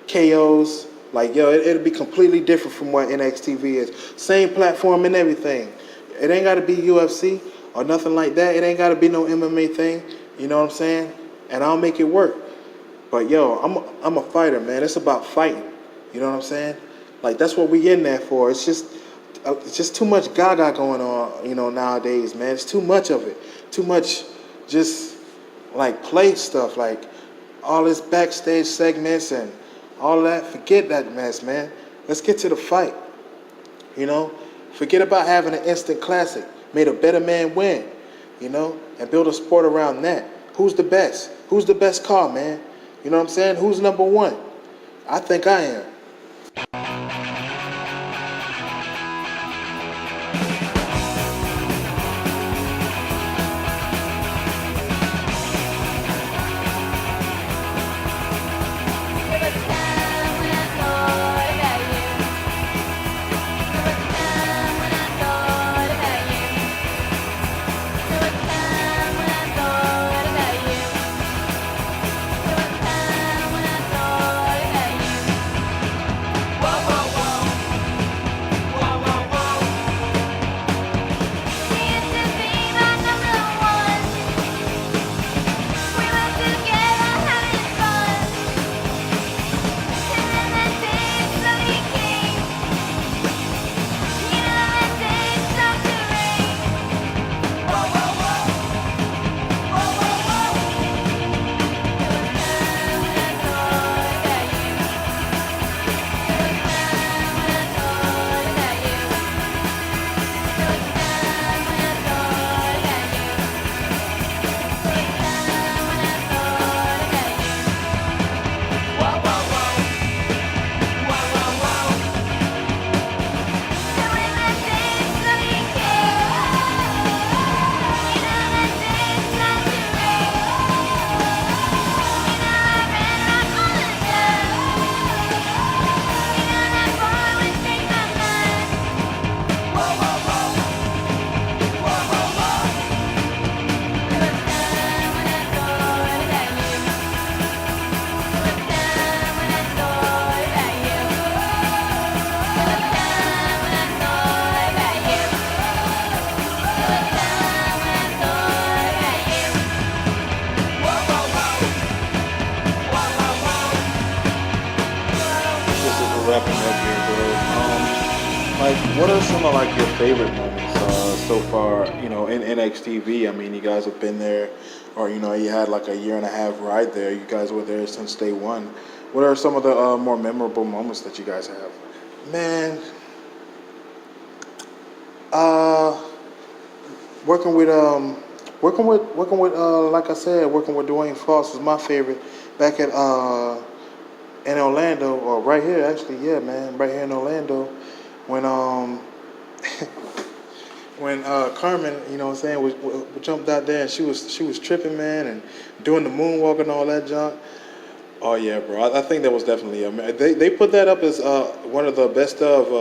KOs. Like, it'll be completely different from what NXTV is. Same platform and everything. It ain't got to be UFC or nothing like that. It ain't got to be no MMA thing. You know what I'm saying? And I'll make it work. But, I'm a fighter, man. It's about fighting. You know what I'm saying? Like, that's what we in there for. It's just too much gaga going on, nowadays, man. It's too much of it. Too much just, like, play stuff. Like, all this backstage segments and all that, forget that mess, man. Let's get to the fight. Forget about having an instant classic. made a better man win, you know, and build a sport around that. Who's the best? Who's the best car, man? You know what I'm saying? Who's number one? I think I am. Wrapping up here, bro. Like, what are some of like your favorite moments so far? You know, in NXTV. I mean, you guys have been there, or you know, you had like a year and a half ride there. You guys were there since day one. What are some of the more memorable moments that you guys have? Man, uh, working with like I said, working with Dwayne Foss was my favorite. Back at in Orlando, or right here actually, yeah, man, right here in Orlando, when when Carmen, you know what I'm saying, we jumped out there and she was tripping, man, and doing the moonwalk and all that junk. Oh yeah, bro, I think that was definitely they put that up as one of the best of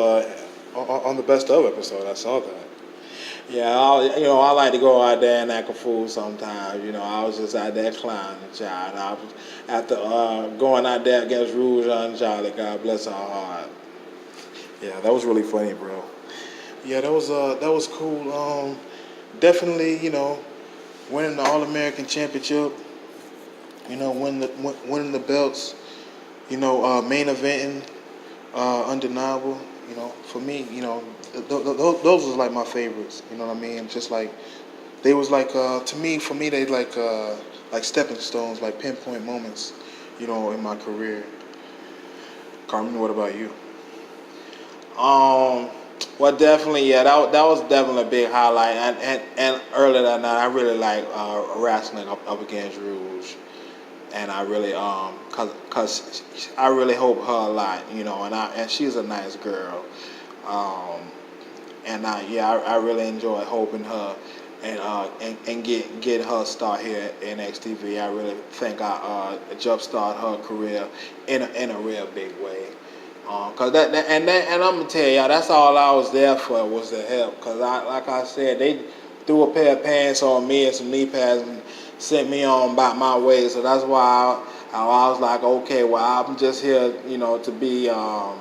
on the best of episode. I saw that. Yeah, I like to go out there and act a fool sometimes. You know, I was just out there clowning, child. I was after going out there against Rouge and Charlie. God bless her heart. Yeah, that was really funny, bro. Yeah, that was cool. Definitely, you know, winning the All American Championship. You know, winning the belts. You know, main eventing, undeniable. You know, for me, you know, those was like my favorites. You know what I mean? Just like they was like to me, for me, they like stepping stones, like pinpoint moments. You know, in my career. Carmen, what about you? Well, definitely, yeah, that was definitely a big highlight. And earlier that night, I really like wrestling up against Rouge. And I really cause I really hope her a lot, you know, and she's a nice girl, and I really enjoy hoping her and get her start here at NXTV. I really think I jumpstart her career in a real big way. Cause and I'm gonna tell y'all, that's all I was there for, was to help. Cause like I said, they threw a pair of pants on me and some knee pads and sent me on about my way. So that's why I was like, okay, well, I'm just here, you know, to be a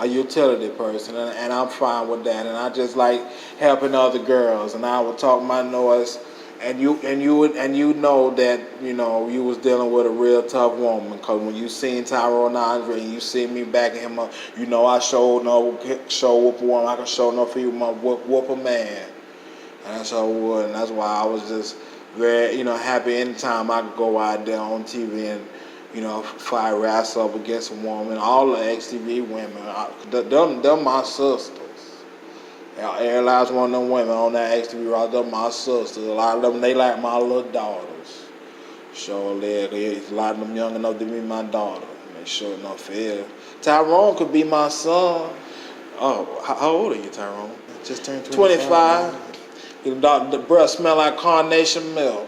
utility person, and I'm fine with that. And I just like helping other girls, and I would talk my noise. And you know that, you know, you was dealing with a real tough woman, because when you seen Tyrone Andre and you see me backing him up, you know I showed no show whoop a woman, I can show no female whoop a man, and that's how I would, and that's why I was just very, you know, happy anytime I could go out there on TV and, you know, fight wrestle up against a woman. All the XTV women, they're my sisters. Every last one of them women on that XTV roster, my sisters. A lot of them, they like my little daughters. Surely, a lot of them young enough to be my daughter. And sure enough, yeah. Tyrone could be my son. Oh, how old are you, Tyrone? Just turned 25. The breath smell like carnation milk.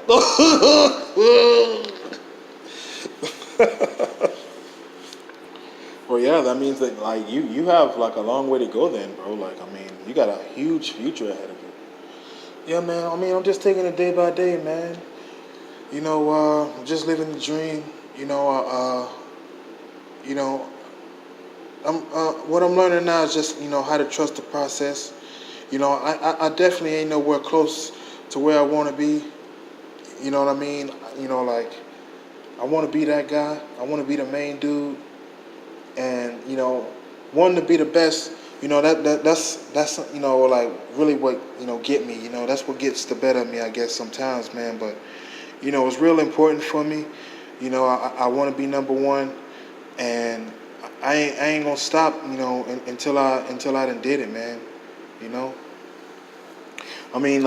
Well, yeah, that means that like you have like a long way to go then, bro. Like, I mean, you got a huge future ahead of you. Yeah, man. I mean, I'm just taking it day by day, man. You know, just living the dream. You know, you know, what I'm learning now is just how to trust the process. You know, I definitely ain't nowhere close to where I want to be. You know what I mean? You know, like I want to be that guy. I want to be the main dude, and wanting to be the best. That's like really what get me. That's what gets the better of me, I guess sometimes, man. But it's real important for me. I want to be number one, and I ain't gonna stop. Until I done did it, man. I mean,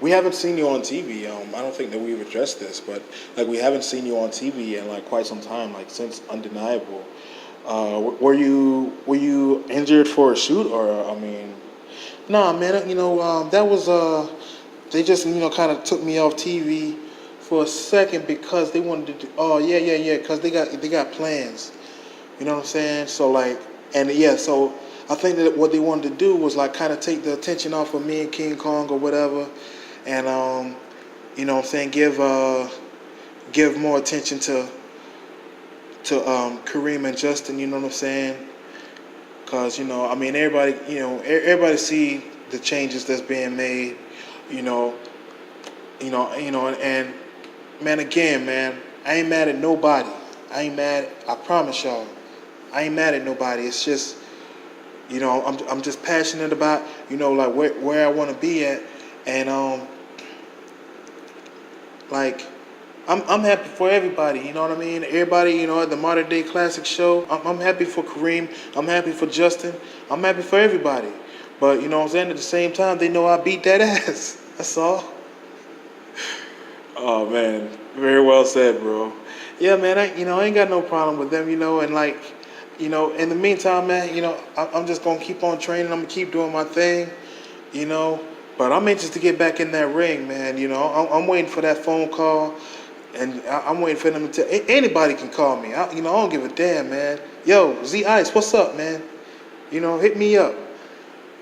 we haven't seen you on TV. I don't think that we've addressed this, but like we haven't seen you on TV in like quite some time, like since Undeniable. Were you injured for a shoot, or I mean? Nah, man. That was they just kind of took me off TV for a second because they wanted to. Oh yeah. Because they got plans. You know what I'm saying? So like, and yeah, so I think that what they wanted to do was like kind of take the attention off of me and King Kong or whatever, and what I'm saying, give more attention to Kareem and Justin. You know what I'm saying? Cause I mean, everybody see the changes that's being made. And man, again, man, I ain't mad at nobody. I promise y'all, I ain't mad at nobody. It's just, I'm just passionate about, like where I want to be at, and like I'm happy for everybody. You know what I mean? Everybody, at the Modern Day Classic show, I'm happy for Kareem. I'm happy for Justin. I'm happy for everybody. But what I'm saying, at the same time, they know I beat that ass. That's all. Oh man, very well said, bro. Yeah, man. I ain't got no problem with them. And like, in the meantime, man, I'm just gonna keep on training. I'm gonna keep doing my thing. But I'm anxious to get back in that ring, man. I'm waiting for that phone call, and I'm waiting for them to tell. Anybody can call me. I don't give a damn, man. Yo, Z Ice, what's up, man? Hit me up.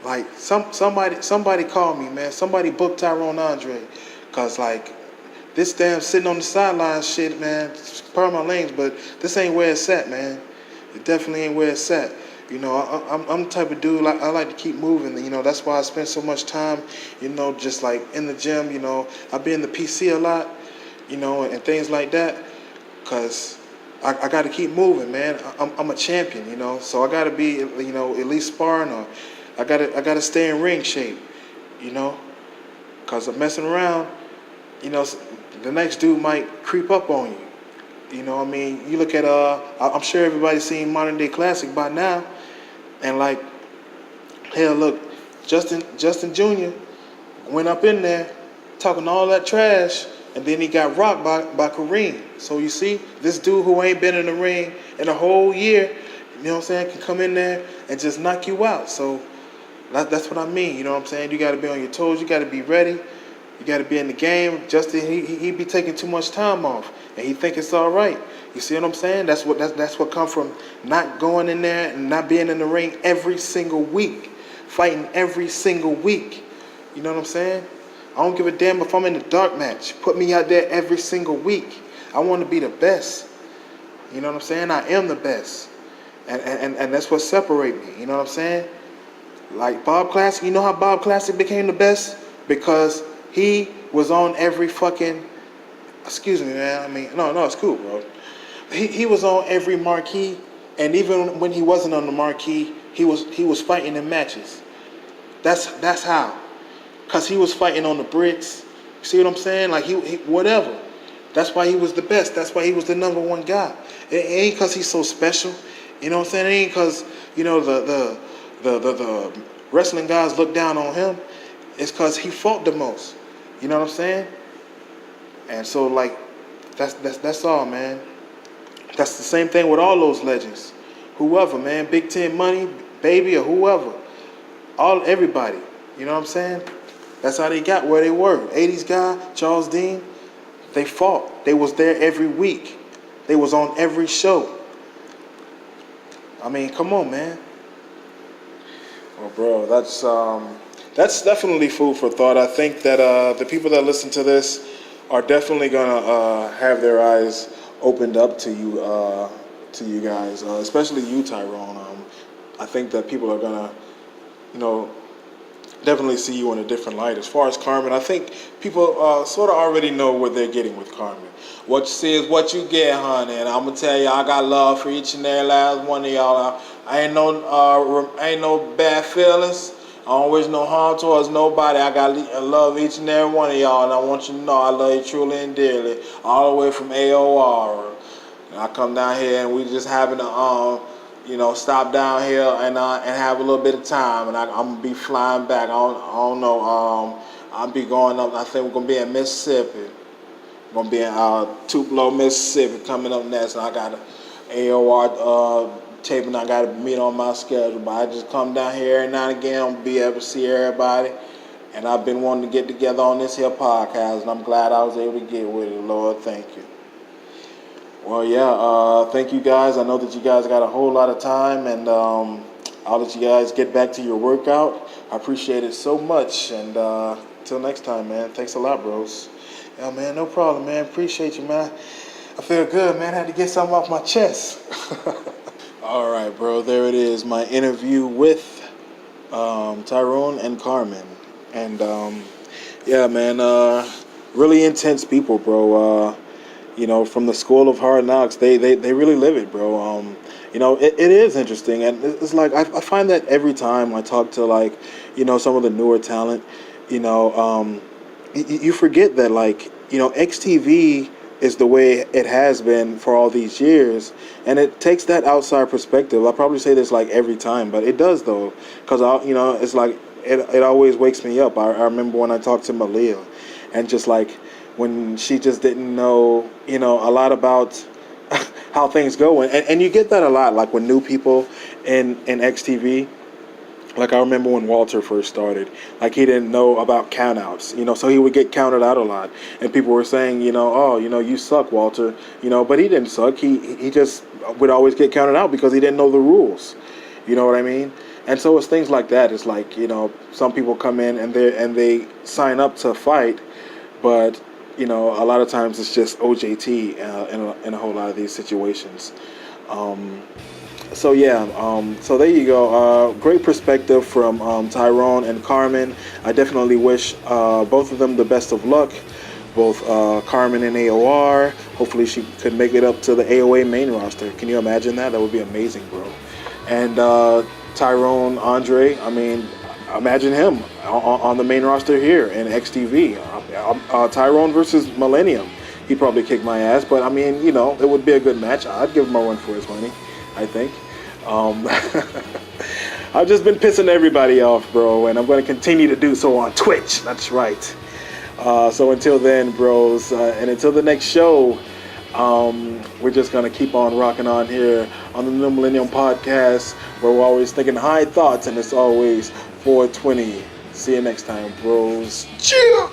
Like somebody call me, man. Somebody book Tyrone Andre, cause like this damn sitting on the sidelines shit, man. Pardon my language, but this ain't where it's at, man. It definitely ain't where it's at. I'm the type of dude, I like to keep moving. That's why I spend so much time, just like in the gym. I be in the PC a lot, and things like that, cause I got to keep moving, man. I'm a champion, so I got to be, at least sparring, or I gotta stay in ring shape, cause I'm messing around, the next dude might creep up on you. I mean, you look at I'm sure everybody's seen Modern Day Classic by now, and like, hell, look, Justin Jr. went up in there talking all that trash, and then he got rocked by Kareem. So you see, this dude who ain't been in the ring in a whole year, can come in there and just knock you out. So that's what I mean. You know what I'm saying? You got to be on your toes. You got to be ready. You got to be in the game. Justin, he be taking too much time off, and he think it's all right. You see what I'm saying? That's what come from not going in there and not being in the ring every single week, fighting every single week. You know what I'm saying? I don't give a damn if I'm in a dark match. Put me out there every single week. I want to be the best. You know what I'm saying? I am the best, and that's what separate me. You know what I'm saying? Like Bob Classic. You know how Bob Classic became the best? Because he was on every fucking, excuse me, man. I mean, no, it's cool, bro. He was on every marquee, and even when he wasn't on the marquee, he was fighting in matches. That's how. Cause he was fighting on the bricks. See what I'm saying? Like he whatever. That's why he was the best. That's why he was the number one guy. It ain't cause he's so special. You know what I'm saying? It ain't cause the wrestling guys look down on him, it's because he fought the most. You know what I'm saying? And so, like, that's all, man. That's the same thing with all those legends. Whoever, man, Big Ten Money, Baby, or whoever. Everybody. You know what I'm saying? That's how they got where they were. 80s guy, Charles Dean, they fought. They was there every week. They was on every show. I mean, come on, man. Well, bro, that's definitely food for thought. I think that the people that listen to this are definitely gonna have their eyes opened up to you guys, especially you, Tyrone. I think that people are gonna, definitely see you in a different light. As far as Carmen, I think people sort of already know what they're getting with Carmen. What you see is what you get, honey. And I'm gonna tell you, I got love for each and every last one of y'all. I ain't no bad feelings. I don't wish no harm towards nobody. I love each and every one of y'all, and I want you to know I love you truly and dearly, all the way from AOR. And I come down here and we just having a stop down here and have a little bit of time, and I'm gonna be flying back. I don't know. I'll be going up. I think we're gonna be in Mississippi. We're gonna be in Tupelo, Mississippi, coming up next. And I got an AOR taping I got to meet on my schedule, but I just come down here every now and again and be able to see everybody. And I've been wanting to get together on this here podcast, and I'm glad I was able to get with it. Lord, thank you. Well, yeah, thank you guys. I know that you guys got a whole lot of time, and I'll let you guys get back to your workout. I appreciate it so much, and till next time, man. Thanks a lot, bros. Yeah, man, no problem, man. Appreciate you, man. I feel good, man. I had to get something off my chest. All right, bro. There it is. My interview with Tyrone and Carmen. And, yeah, man, really intense people, bro. From the school of hard knocks, they really live it, bro. It is interesting. And it's like, I find that every time I talk to, like, some of the newer talent, you forget that, like, XTV is the way it has been for all these years, and it takes that outside perspective. I probably say this like every time, but it does though, because it's like it always wakes me up. I remember when I talked to Malia, and just like when she just didn't know a lot about how things go, and you get that a lot, like when new people in XTV. Like I remember when Walter first started, like he didn't know about countouts, so he would get counted out a lot, and people were saying, you suck, Walter, but he didn't suck. He just would always get counted out because he didn't know the rules. You know what I mean? And so it's things like that. It's like some people come in and they sign up to fight, but a lot of times it's just OJT in a whole lot of these situations. So there you go. Great perspective from Tyrone and Carmen. I definitely wish both of them the best of luck. Both Carmen and AOR. Hopefully she could make it up to the AOA main roster. Can you imagine that? That would be amazing, bro. And Tyrone, Andre, I mean, imagine him on the main roster here in XTV. Tyrone versus Millenium. He'd probably kick my ass, but I mean, it would be a good match. I'd give him a run for his money, I think. I've just been pissing everybody off, bro, and I'm going to continue to do so on Twitch. That's right. So until then, bros, and until the next show, we're just going to keep on rocking on here on the New Millennium Podcast, where we're always thinking high thoughts, and it's always 420. See you next time, bros. Cheer!